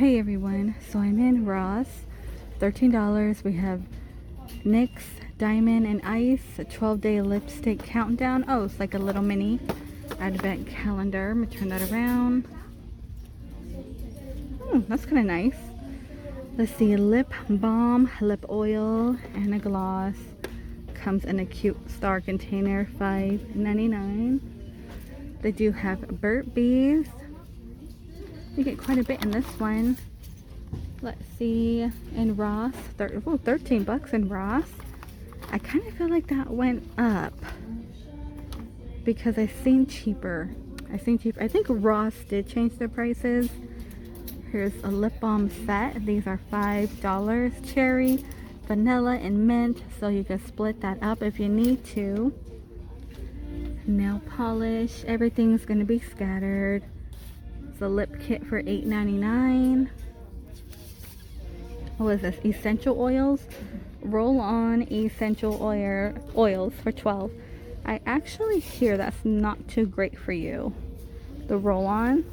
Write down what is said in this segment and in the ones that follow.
Hey everyone, so I'm in Ross, $13. We have NYX Diamond and Ice, a 12-day lipstick countdown. Oh, it's like a little mini advent calendar. I'm gonna turn that around. That's kind of nice. Let's see, lip balm, lip oil, and a gloss. Comes in a cute star container, $5.99. They do have Burt's Bees. You get quite a bit in this one. Let's see, in Ross, 13 bucks in Ross. I kind of feel like that went up because I seen cheaper. I think Ross did change their prices. Here's a lip balm set. These are $5. Cherry, vanilla, and mint. So you can split that up if you need to. Nail polish. Everything's going to be scattered. It's a lip kit for $8.99. What is this? Essential oils. Roll on essential oils for $12. I actually hear that's not too great for you. The roll on.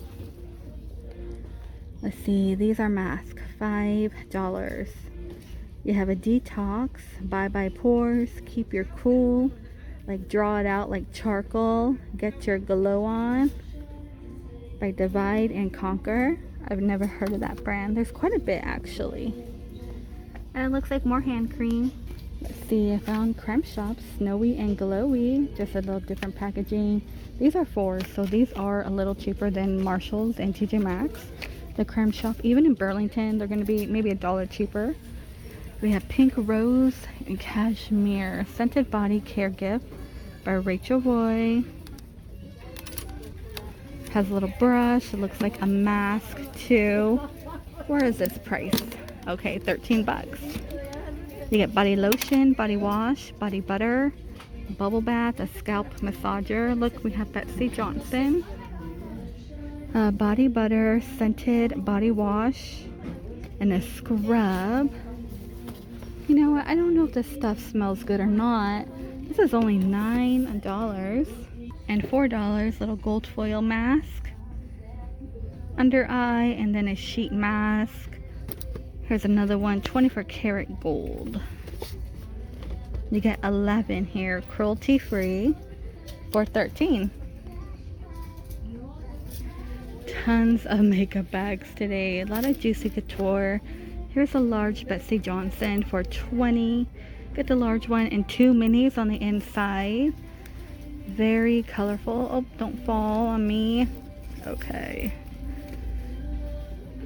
Let's see, these are masks, $5. You have a detox, bye pores, keep your cool, like draw it out like charcoal, get your glow on, by Divide and Conquer. I've never heard of that brand. There's quite a bit actually. And it looks like more hand cream. Let's see, I found Creme Shop, Snowy and Glowy, just a little different packaging. These are $4, so these are a little cheaper than Marshalls and TJ Maxx. The Creme Shop, even in Burlington, they're going to be maybe $1 cheaper. We have Pink Rose and Cashmere Scented Body Care Gift by Rachel Roy. Has a little brush. It looks like a mask too. Where is this price? Okay, 13 bucks. You get body lotion, body wash, body butter, bubble bath, a scalp massager. Look, we have Betsey Johnson. Body butter, scented body wash, and a scrub. You know what? I don't know if this stuff smells good or not. This is only $9 and $4. Little gold foil mask, under eye, and then a sheet mask. Here's another one, 24 karat gold. You get 11 here, cruelty free, for $13. Tons of makeup bags today. A lot of Juicy Couture. Here's a large Betsey Johnson for $20. Get the large one and 2 minis on the inside. Very colorful. Oh, don't fall on me. Okay.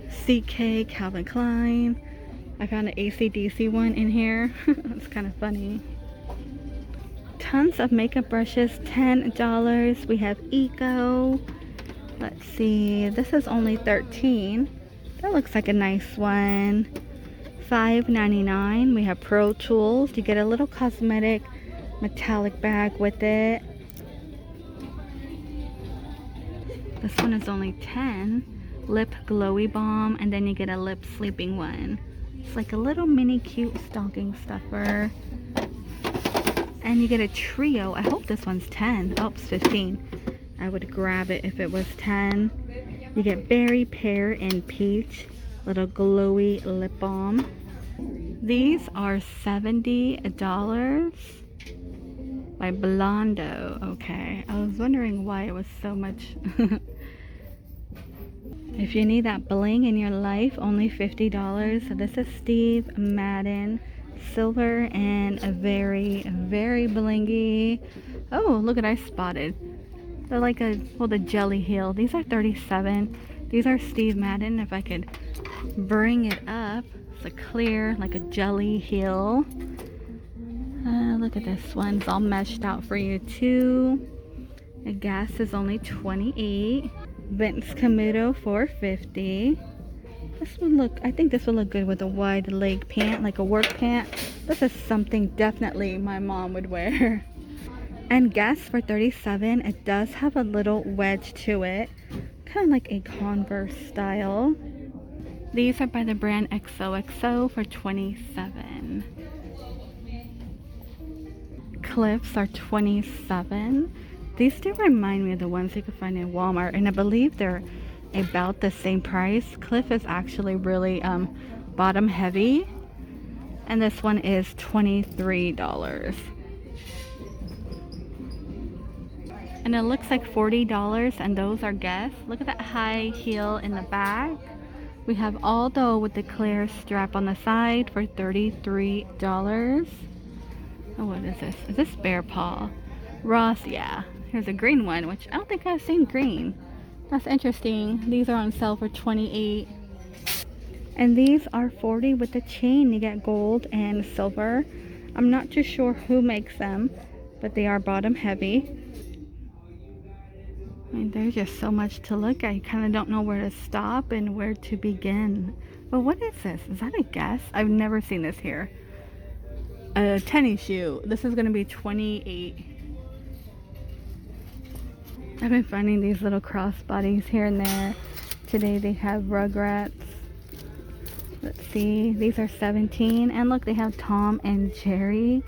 CK Calvin Klein. I found an AC/DC one in here. It's kind of funny. Tons of makeup brushes, $10. We have Eco. Let's see, this is only $13. That looks like a nice one. $5.99. We have Pro Tools. You get a little cosmetic metallic bag with it. This one is only $10. Lip glowy balm, and then you get a lip sleeping one. It's like a little mini cute stocking stuffer. And you get a trio. I hope this one's 10. Oh, it's 15. I would grab it if it was 10. You get berry, pear, and peach. Little glowy lip balm. These are $70 by Blondo. Okay, I was wondering why it was so much. If you need that bling in your life, only $50. So this is Steve Madden, silver and a very blingy. Oh, look at, I spotted. They're like the jelly heel. These are $37. These are Steve Madden. If I could bring it up, it's a clear, like a jelly heel. Look at this one. It's all meshed out for you too. The gas is only $28. Vince Camuto $4.50. This would look, I think this would look good with a wide leg pant, like a work pant. This is something definitely my mom would wear. And Guess for $37. It does have a little wedge to it, kind of like a Converse style. These are by the brand XOXO for $27. Clips are $27. These do remind me of the ones you can find in Walmart, and I believe they're about the same price. Cliff is actually really bottom heavy, and this one is $23. And it looks like $40, and those are Guess. Look at that high heel in the back. We have Aldo with the clear strap on the side for $33. Oh, what is this? Is this Bear Paw? Ross, yeah. Here's a green one, which I don't think I've seen green. That's interesting. These are on sale for $28. And these are $40 with the chain. You get gold and silver. I'm not too sure who makes them, but they are bottom heavy. I mean, there's just so much to look at. You kind of don't know where to stop and where to begin. But what is this? Is that a Guess? I've never seen this here. A tennis shoe. This is going to be $28. I've been finding these little crossbodies here and there. Today they have Rugrats. Let's see. These are $17. And look, they have Tom and Jerry.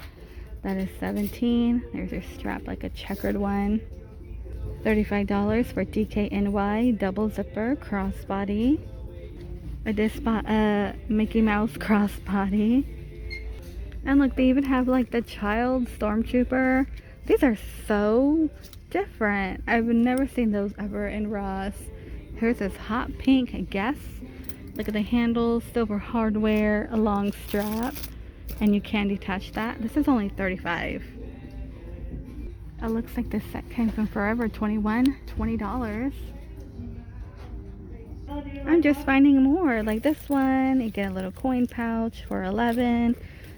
That is $17. There's your strap, like a checkered one. $35 for DKNY double zipper crossbody. I did spot a Mickey Mouse crossbody. And look, they even have like the child stormtrooper. These are so different. I've never seen those ever in Ross. Here's this hot pink Guess. Look at the handles, silver hardware, a long strap, and you can detach that. This is only $35. It looks like this set came from Forever 21, $20. I'm just finding more. Like this one, you get a little coin pouch for $11.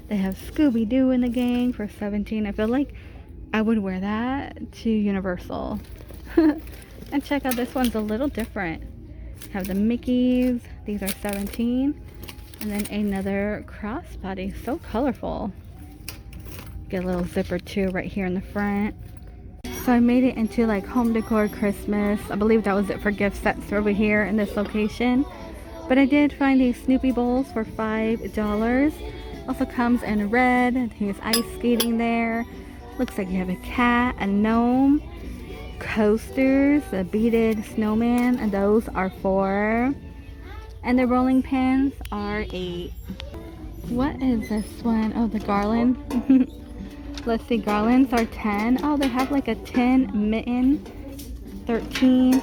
They have Scooby-Doo in the gang for $17. I feel like I would wear that to Universal. And check out, this one's a little different. Have the Mickeys. These are $17. And then another crossbody. So colorful. Get a little zipper too right here in the front. So I made it into like home decor Christmas. I believe that was it for gift sets over here in this location. But I did find these Snoopy bowls for $5. Also comes in red. He's ice skating there. Looks like you have a cat, a gnome, coasters, a beaded snowman, and those are $4. And the rolling pins are $8. What is this one? Oh, the garland. Let's see, garlands are $10. Oh, they have like a tin mitten, $13.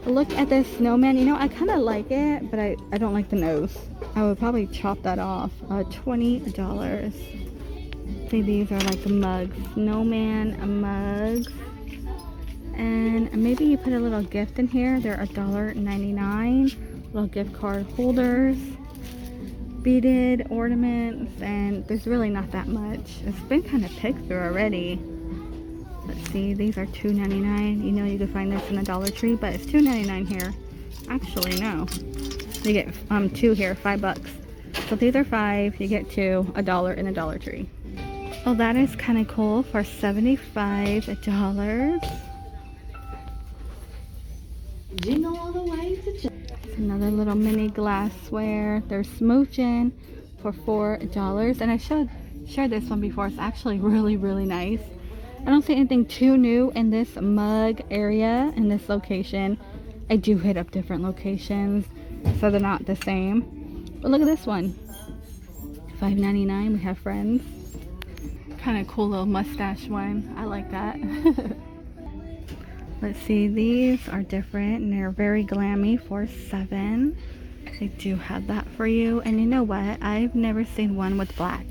Look at this snowman. You know, I kind of like it, but I don't like the nose. I would probably chop that off. $20. See, these are like mugs. Snowman mugs. And maybe you put a little gift in here. They're $1.99. Little gift card holders. Beaded ornaments, and there's really not that much. It's been kind of picked through already. Let's see, these are $2.99. You know you can find this in a Dollar Tree, but it's $2.99 here. Actually, no. You get two here, $5. So these are $5. You get two, $1 in a Dollar Tree. Oh, that is kind of cool for $75. Jingle all the way to Another little mini glassware. They're smooching for $4. And I shared this one before. It's actually really, really nice. I don't see anything too new in this mug area, in this location. I do hit up different locations, so they're not the same. But look at this one. $5.99. We have Friends. Kind of cool little mustache one. I like that. Let's see, these are different and they're very glammy for $7. They do have that for you. And you know what? I've never seen one with black.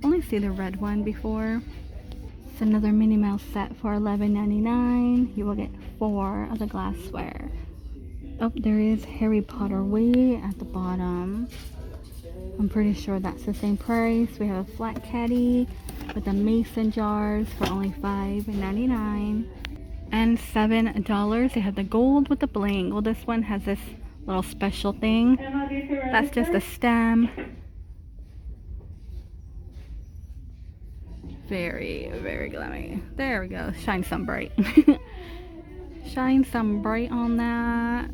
Only see the red one before. It's another Minnie Mouse set for $11.99. You will get 4 of the glassware. Oh, there is Harry Potter Wii at the bottom. I'm pretty sure that's the same price. We have a flat caddy with the mason jars for only $5.99. And $7. They have the gold with the bling. Well, this one has this little special thing. That's just a stem. Very, very glammy. There we go. Shine some bright. Shine some bright on that.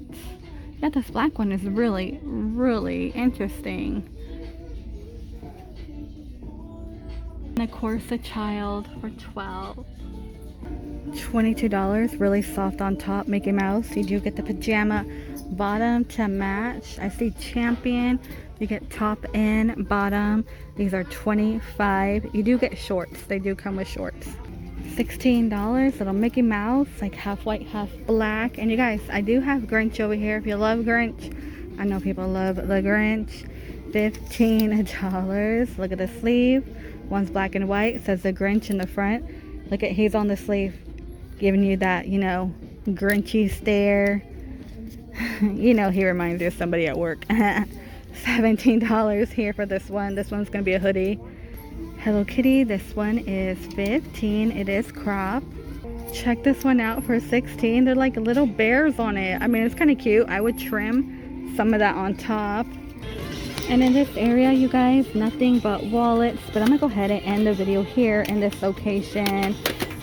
Yeah, this black one is really, really interesting. And of course, a child for $12. $22, really soft on top, Mickey Mouse. You do get the pajama bottom to match. I see Champion. You get top and bottom. These are $25. You do get shorts. They do come with shorts. $16. Little Mickey Mouse, like half white, half black. And you guys, I do have Grinch over here. If you love Grinch, I know people love the Grinch. $15. Look at the sleeve. One's black and white. It says the Grinch in the front. Look at, he's on the sleeve, giving you that, you know, Grinchy stare. You know, he reminds you of somebody at work. $17 here for this one. This one's gonna be a hoodie. Hello Kitty, this one is $15. It is crop. Check this one out for $16. They're like little bears on it. I mean, it's kind of cute. I would trim some of that on top. And in this area, you guys, nothing but wallets. But I'm gonna go ahead and end the video here in this location.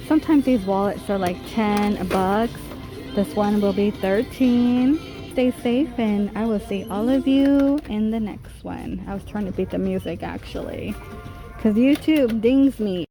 Sometimes these wallets are like 10 bucks. This one will be 13. Stay safe, and I will see all of you in the next one. I was trying to beat the music actually, because YouTube dings me.